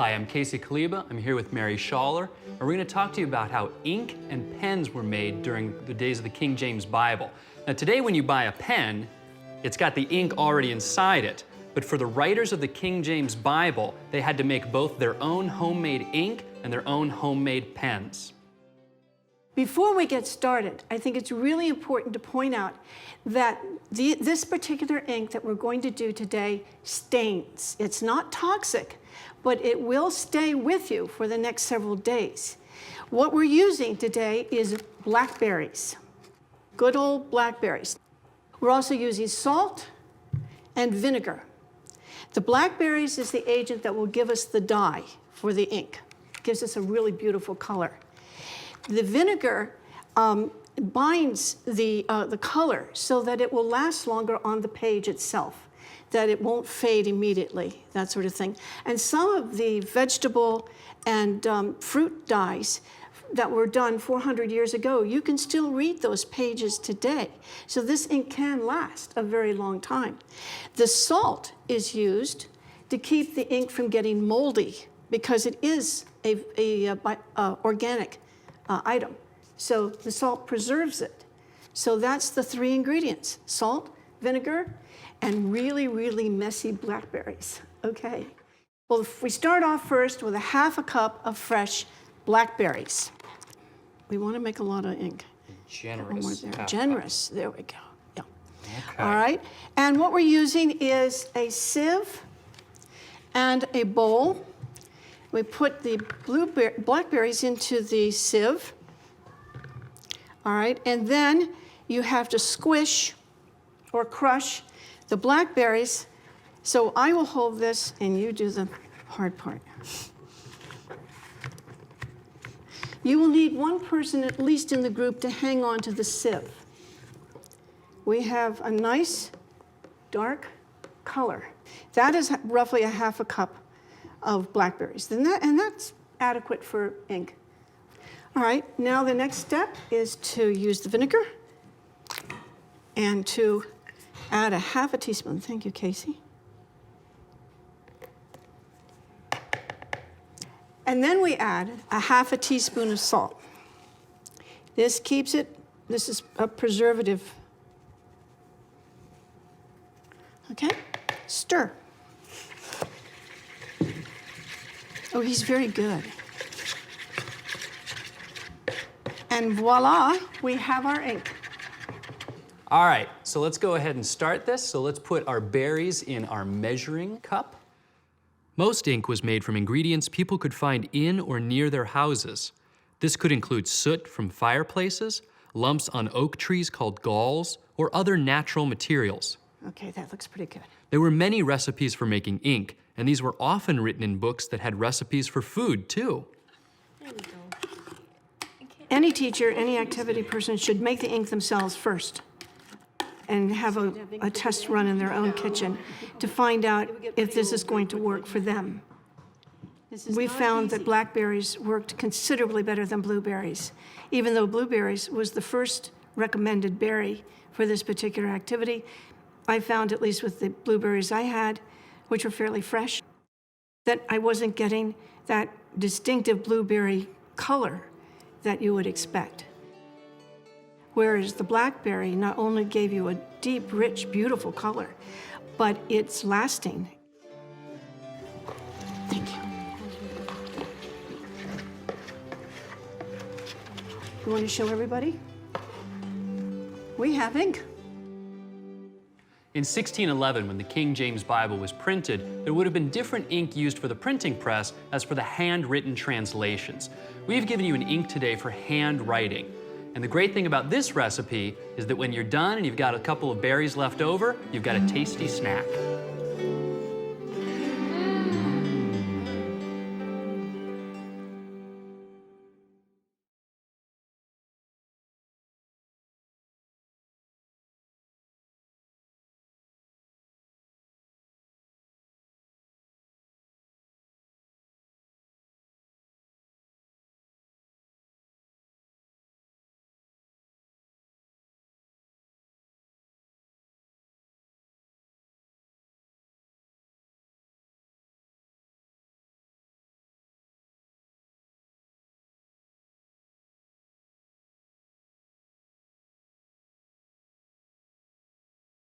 Hi, I'm Casey Kaliba. I'm here with Mary Schaller, and we're going to talk to you about how ink and pens were made during the days of the King James Bible. Now, today when you buy a pen, it's got the ink already inside it. But for the writers of the King James Bible, they had to make both their own homemade ink and their own homemade pens. Before we get started, I think it's really important to point out that this particular ink that we're going to do today stains. It's not toxic, but it will stay with you for the next several days. What we're using today is blackberries, good old blackberries. We're also using salt and vinegar. The blackberries is the agent that will give us the dye for the ink. It gives us a really beautiful color. The vinegar binds the color so that it will last longer on the page itself, that it won't fade immediately, that sort of thing. And some of the vegetable and fruit dyes that were done 400 years ago, you can still read those pages today. So this ink can last a very long time. The salt is used to keep the ink from getting moldy because it is a organic item. So the salt preserves it. So that's the three ingredients: salt, vinegar, and really, really messy blackberries, okay? Well, if we start off first with a half a cup of fresh blackberries. We want to make a lot of ink. Generous. Generous, there we go, yeah. Okay. All right, and what we're using is a sieve and a bowl. We put the blackberries into the sieve, all right, and then you have to squish or crush the blackberries. So I will hold this and you do the hard part. You will need one person at least in the group to hang on to the sieve. We have a nice dark color. That is roughly a half a cup of blackberries, and that's adequate for ink. All right, now the next step is to use the vinegar and to add a half a teaspoon. Thank you, Casey. And then we add a half a teaspoon of salt. This keeps it, this is a preservative. Okay, stir. Oh, he's very good. And voila, we have our ink. All right, so let's go ahead and start this. So let's put our berries in our measuring cup. Most ink was made from ingredients people could find in or near their houses. This could include soot from fireplaces, lumps on oak trees called galls, or other natural materials. Okay, that looks pretty good. There were many recipes for making ink, and these were often written in books that had recipes for food, too. There we go. Any teacher, any activity person should make the ink themselves first and have a test run in their own kitchen to find out if this is going to work for them. We found that blackberries worked considerably better than blueberries, even though blueberries was the first recommended berry for this particular activity. I found, at least with the blueberries I had, which were fairly fresh, that I wasn't getting that distinctive blueberry color that you would expect. Whereas the blackberry not only gave you a deep, rich, beautiful color, but it's lasting. Thank you. You want to show everybody? We have ink. In 1611, when the King James Bible was printed, there would have been different ink used for the printing press as for the handwritten translations. We've given you an ink today for handwriting. And the great thing about this recipe is that when you're done and you've got a couple of berries left over, you've got a tasty snack.